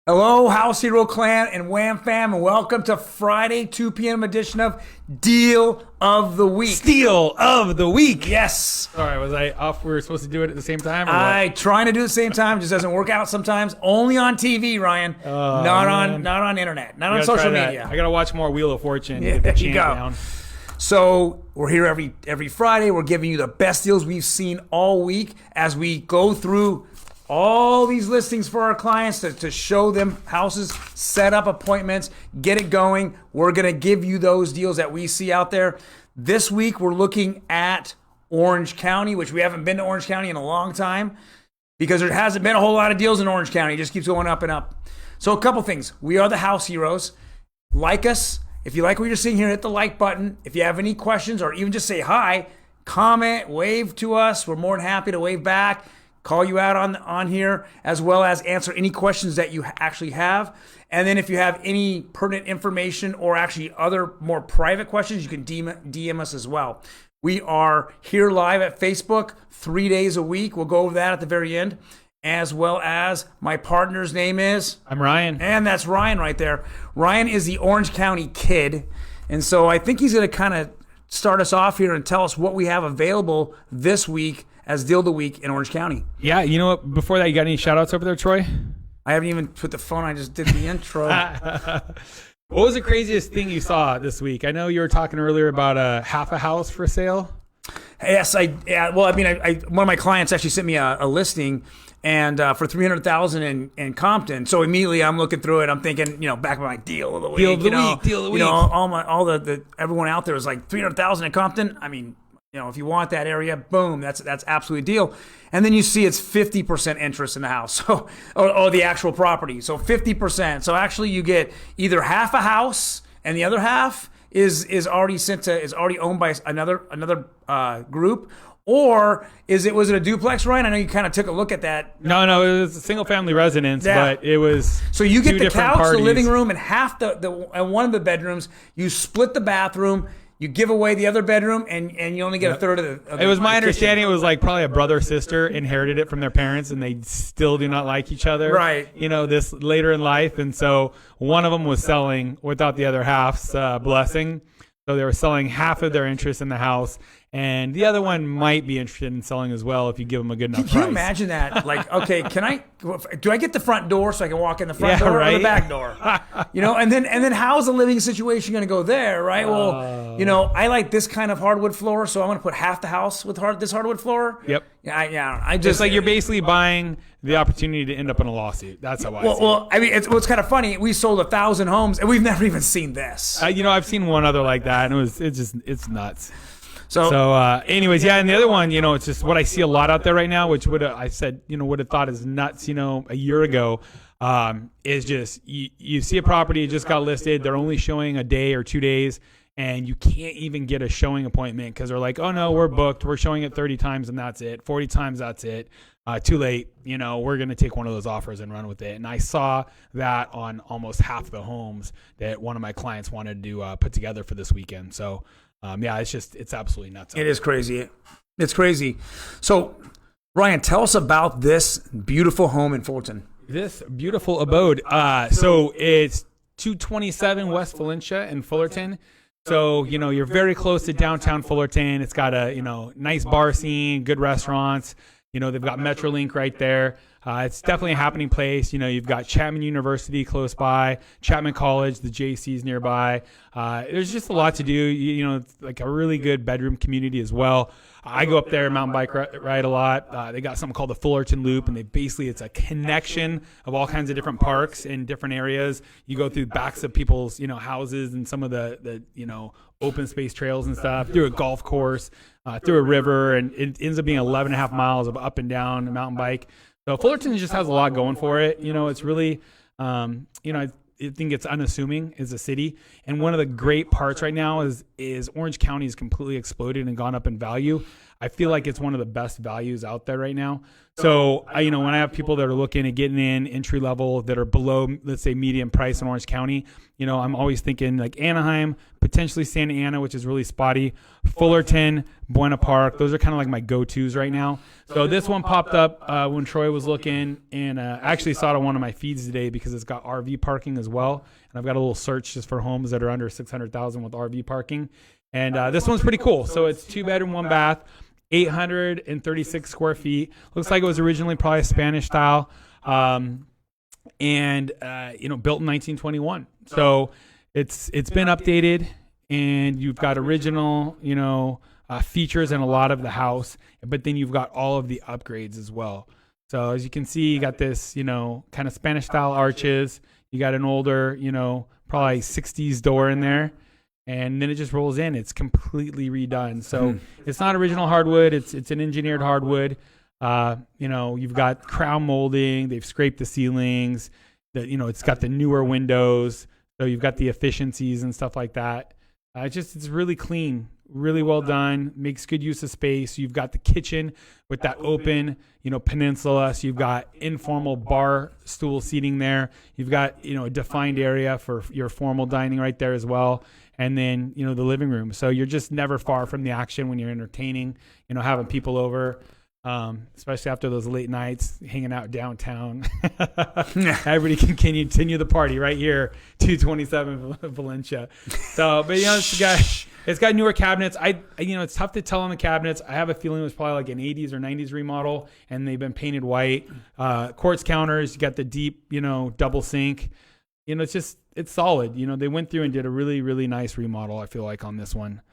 Hello, House Hero Clan and Wham Fam, and welcome to Friday 2 p.m. edition of Deal of the Week. Steal of the Week. Yes. All right, was I off? We were supposed to do it at the same time? Or I what? trying to do it at the same time, just doesn't work out sometimes. Only on TV, Ryan. Not on internet, not on social media. I gotta watch more Wheel of Fortune. Yeah, to get the there you chant go. down. So we're here every Friday. We're giving you the best deals we've seen all week as we go through all these listings for our clients to show them houses, set up appointments, get it going. We're going to give you those deals that we see out there. This week, we're looking at Orange County, which we haven't been to Orange County in a long time because there hasn't been a whole lot of deals in Orange County. It just keeps going up and up. So a couple things. We are the House Heroes. Like us. If you like what you're seeing here, hit the like button. If you have any questions or even just say hi, comment, wave to us. We're more than happy to wave back. Call you out on here, as well as answer any questions that you actually have. And then if you have any pertinent information or actually other more private questions, you can DM us as well. We are here live at Facebook 3 days a week. We'll go over that at the very end, as well as my partner's name is? I'm Ryan. And that's Ryan right there. Ryan is the Orange County kid. And so I think he's going to kind of start us off here and tell us what we have available this week as Deal of the Week in Orange County. Yeah, you know what? Before that, you got any shout outs over there, Troy? I haven't even put the phone, I just did the intro. What was the craziest thing you saw this week? I know you were talking earlier about half a house for sale. Yes, I one of my clients actually sent me a listing and for $300,000 in Compton. So immediately I'm looking through it. I'm thinking, back of my deal of the week. Deal of the week. Everyone out there was like $300,000 in Compton. I mean, if you want that area, boom, that's absolutely a deal. And then you see it's 50% interest in the house, so or the actual property. So 50%. So actually, you get either half a house and the other half is already owned by another group. Or was it a duplex, Ryan? I know you kind of took a look at that. No, it was a single family residence, but it was so you get the couch, parties. the living room, and half the one of the bedrooms. You split the bathroom. You give away the other bedroom, and you only get a third of the. It was my understanding it was like probably a brother sister inherited it from their parents, and they still do not like each other. Right. This later in life, and so one of them was selling without the other half's blessing. So they were selling half of their interest in the house, and the other one might be interested in selling as well if you give them a good enough price. Can you imagine that? Like, okay, do I get the front door so I can walk in the front door or the back door? And then how's the living situation going to go there, right? Well, I like this kind of hardwood floor, so I'm going to put half the house with this hardwood floor. Yep. I just like you're basically buying the opportunity to end up in a lawsuit. That's how I see it. Well, I mean, it's kind of funny. We sold 1,000 homes, and we've never even seen this. I've seen one other like that, and it's nuts. So, anyways, yeah, and the other one, it's just what I see a lot out there right now, which would have thought is nuts, a year ago, is just you see a property, it just got listed, they're only showing a day or 2 days, and you can't even get a showing appointment because they're like, oh no, we're booked, we're showing it 30 times and that's it, 40 times that's it, too late, we're going to take one of those offers and run with it. And I saw that on almost half the homes that one of my clients wanted to put together for this weekend. So it's absolutely nuts. It is crazy. It's crazy. So, Ryan, tell us about this beautiful home in Fullerton. This beautiful abode. So it's 227 West Valencia in Fullerton. So, you're very close to downtown Fullerton. It's got a, nice bar scene, good restaurants. They've got Metrolink right there. It's definitely a happening place. You've got Chapman University close by, Chapman College, the JC's nearby. There's just a lot to do. It's like a really good bedroom community as well. I go up there mountain bike ride a lot. They got something called the Fullerton Loop, and it's a connection of all kinds of different parks in different areas. You go through backs of people's, houses and some of the open space trails and stuff, through a golf course, through a river, and it ends up being 11 and a half miles of up and down a mountain bike. So Fullerton just has a lot going for it. It's really, I think it's unassuming as a city. And one of the great parts right now is Orange County has completely exploded and gone up in value. I feel like it's one of the best values out there right now. So, when I have people that are looking at getting in entry level that are below, let's say, median price in Orange County, I'm always thinking like Anaheim, potentially Santa Ana, which is really spotty, Fullerton, Buena Park. Those are kind of like my go-tos right now. So this one popped up when Troy was looking, and I actually saw it on one of my feeds today because it's got RV parking as well. And I've got a little search just for homes that are under 600,000 with RV parking. And this one's pretty cool. So it's 2-bedroom, 1 bath, 836 square feet. Looks like it was originally probably Spanish style. And built in 1921. So it's been updated, and you've got original, features in a lot of the house, but then you've got all of the upgrades as well. So as you can see, you got this, kind of Spanish style arches. You got an older, probably 60s door in there, and then it just rolls in. It's completely redone. So it's not original hardwood. It's an engineered hardwood. You've got crown molding. They've scraped the ceilings. It's got the newer windows. So you've got the efficiencies and stuff like that. It's really clean, really well done. Makes good use of space. You've got the kitchen with that open, peninsula. So you've got informal bar stool seating there. You've got, a defined area for your formal dining right there as well. And then, the living room. So you're just never far from the action when you're entertaining, having people over. Especially after those late nights hanging out downtown. Everybody can continue the party right here, 227 Valencia. So, but it's got newer cabinets. It's tough to tell on the cabinets. I have a feeling it was probably like an 80s or 90s remodel, and they've been painted white. Quartz counters, you got the deep, double sink. It's solid. They went through and did a really, really nice remodel, I feel like, on this one.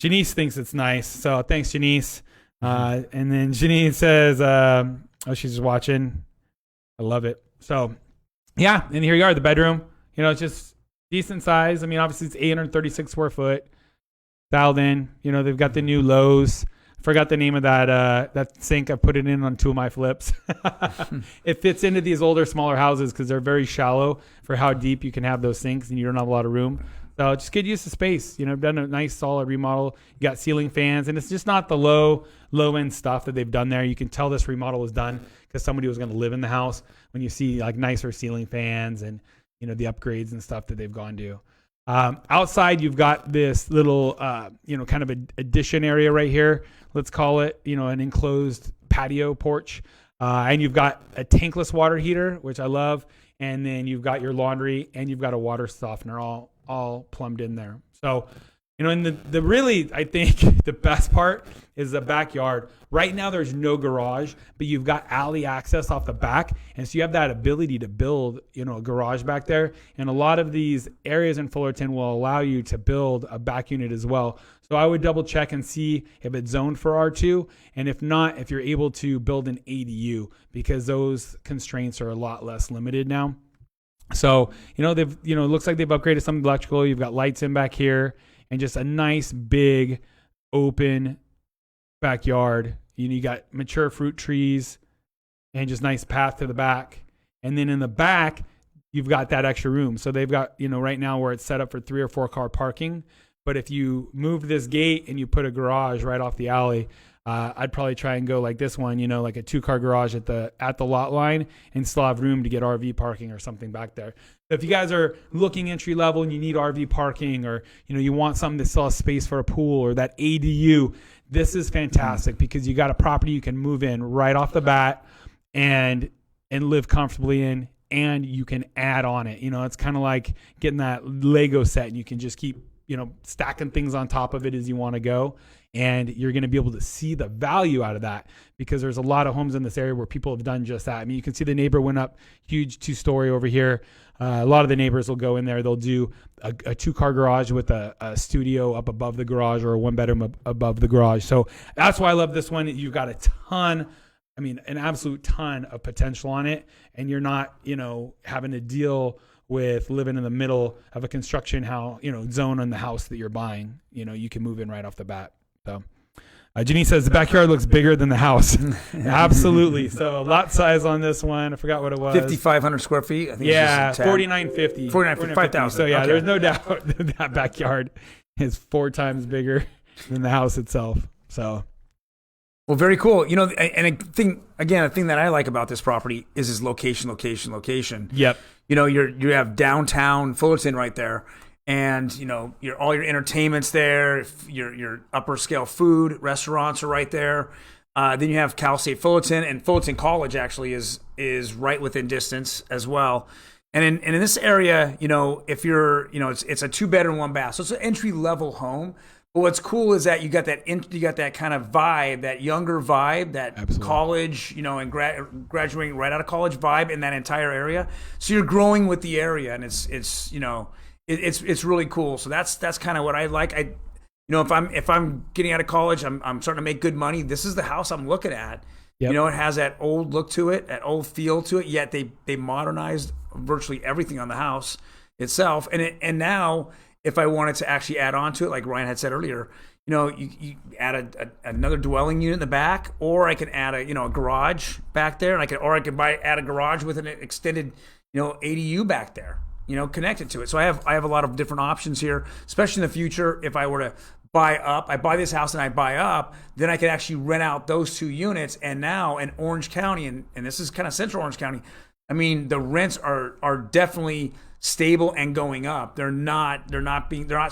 Janice thinks it's nice. So thanks, Janice. And then Janine says, she's just watching. I love it. So, yeah. And here you are, the bedroom. It's just decent size. I mean, obviously it's 836 square foot, dialed in. They've got the new Lowe's. Forgot the name of that sink. I put it in on 2 of my flips. It fits into these older, smaller houses because they're very shallow for how deep you can have those sinks, and you don't have a lot of room. So just get used to space. I've done a nice solid remodel. You got ceiling fans, and it's just not the low end stuff that they've done there. You can tell this remodel was done because somebody was going to live in the house when you see like nicer ceiling fans and, the upgrades and stuff that they've gone to. Outside, you've got this little, kind of addition area right here. Let's call it, an enclosed patio porch. And you've got a tankless water heater, which I love. And then you've got your laundry, and you've got a water softener all plumbed in there. So, and the really, I think the best part is the backyard. Right now there's no garage, but you've got alley access off the back. And so you have that ability to build, a garage back there. And a lot of these areas in Fullerton will allow you to build a back unit as well. So I would double check and see if it's zoned for R2. And if not, if you're able to build an ADU, because those constraints are a lot less limited now. So, they've, it looks like they've upgraded some of the electrical. You've got lights in back here and just a nice big open backyard. You got mature fruit trees and just nice path to the back. And then in the back, you've got that extra room. So they've got, right now where it's set up for 3 or 4 car parking. But if you move this gate and you put a garage right off the alley, I'd probably try and go like this one, like a 2-car garage at the lot line, and still have room to get RV parking or something back there. So if you guys are looking entry level and you need RV parking, or you want something to still have space for a pool or that ADU, this is fantastic because you got a property you can move in right off the bat and live comfortably in, and you can add on it. It's kind of like getting that Lego set, and you can just keep stacking things on top of it as you want to go. And you're going to be able to see the value out of that, because there's a lot of homes in this area where people have done just that. I mean, you can see the neighbor went up huge 2-story over here. A lot of the neighbors will go in there. They'll do a 2-car garage with a studio up above the garage, or a 1-bedroom above the garage. So that's why I love this one. You've got an absolute ton of potential on it. And you're not, having to deal with living in the middle of a construction zone on the house that you're buying. You can move in right off the bat. So Janine says the backyard looks bigger than the house. Absolutely. So lot size on this one, I forgot what it was. 5,500 square feet. I think 4,950. 5,000. So okay. There's no doubt that backyard is 4 times bigger than the house itself. So, well, very cool. And a thing that I like about this property is its location. Yep. You have downtown Fullerton right there. and all your entertainment's there. Your upper scale food restaurants are right there. Then you have Cal State Fullerton, and Fullerton College actually is right within distance as well. And in this area, if you're, it's a 2-bedroom, 1-bath, so it's an entry level home. But what's cool is that you got that kind of vibe, that younger vibe, that Absolutely. college, and graduating right out of college vibe in that entire area. So you're growing with the area, and it's really cool. So that's kind of what I like. If I'm getting out of college, I'm starting to make good money. This is the house I'm looking at. Yep. It has that old look to it, that old feel to it. Yet they modernized virtually everything on the house itself. And now, if I wanted to actually add on to it, like Ryan had said earlier, you add another dwelling unit in the back, or I can add a garage back there, and I could add a garage with an extended ADU back there, connected to it. So I have a lot of different options here, especially in the future. If I were to I buy this house and I buy up, then I could actually rent out those 2 units. And now in Orange County, and this is kind of central Orange County, I mean, the rents are definitely stable and going up. They're not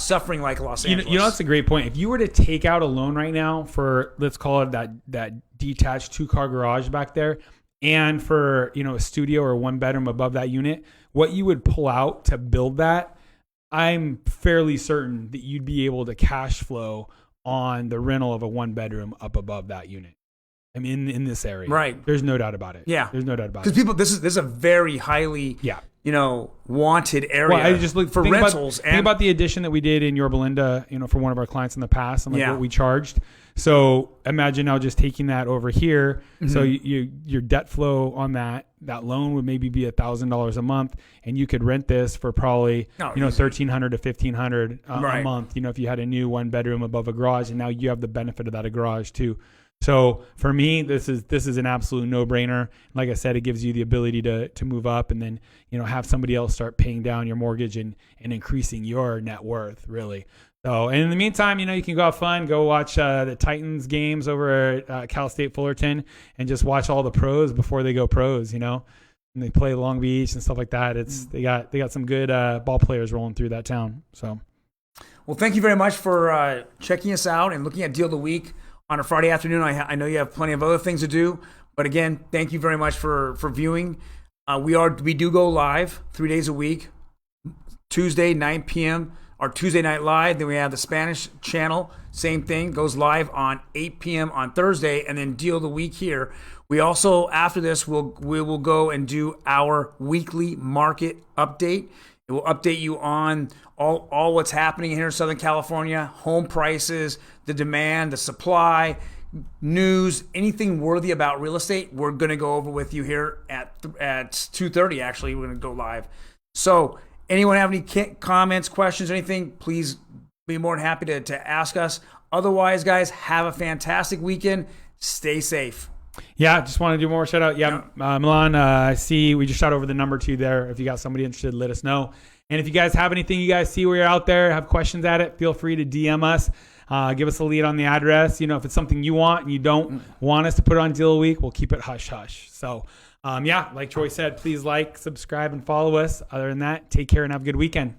suffering like Los Angeles. That's a great point. If you were to take out a loan right now for, let's call it that detached 2-car garage back there, and for a studio or 1-bedroom above that unit, what you would pull out to build that, I'm fairly certain that you'd be able to cash flow on the rental of a 1-bedroom up above that unit. I mean, in this area, right? There's no doubt about it. Yeah, there's no doubt about it. Because this is a very highly wanted area. Well, I just look for rentals. Think about the addition that we did in Yorba Linda, for one of our clients in the past, and what we charged. So imagine now just taking that over here. Mm-hmm. So your debt flow on that loan would maybe be $1,000 a month, and you could rent this for probably $1,300 to $1,500 a month. If you had a new 1-bedroom above a garage, and now you have the benefit of that garage too. So for me, this is an absolute no-brainer. Like I said, it gives you the ability to move up, and then have somebody else start paying down your mortgage and increasing your net worth, really. So, and in the meantime, you can go have fun, go watch the Titans games over at Cal State Fullerton, and just watch all the pros before they go pros. And they play Long Beach and stuff like that. They got some good ball players rolling through that town. So, well, thank you very much for checking us out and looking at Deal of the Week on a Friday afternoon. I know you have plenty of other things to do, but again, thank you very much for viewing. We do go live 3 days a week, Tuesday 9 p.m. our Tuesday Night Live. Then we have the Spanish channel, same thing, goes live on 8 p.m. on Thursday, and then Deal of the Week here. We also, after this, we will go and do our weekly market update. It will update you on all what's happening here in Southern California, home prices, the demand, the supply, news, anything worthy about real estate. We're going to go over with you here at 2:30. Actually, we're going to go live. So, anyone have any comments, questions, anything? Please be more than happy to ask us. Otherwise, guys, have a fantastic weekend. Stay safe. Yeah, just want to do more shout out. Yeah, Milan, I see we just shot over the number 2 there. If you got somebody interested, let us know. And if you guys have anything you guys see where you're out there, have questions at it, feel free to DM us. Give us a lead on the address. If it's something you want and you don't want us to put on Deal of the Week, we'll keep it hush hush. So, like Troy said, please like, subscribe, and follow us. Other than that, take care and have a good weekend.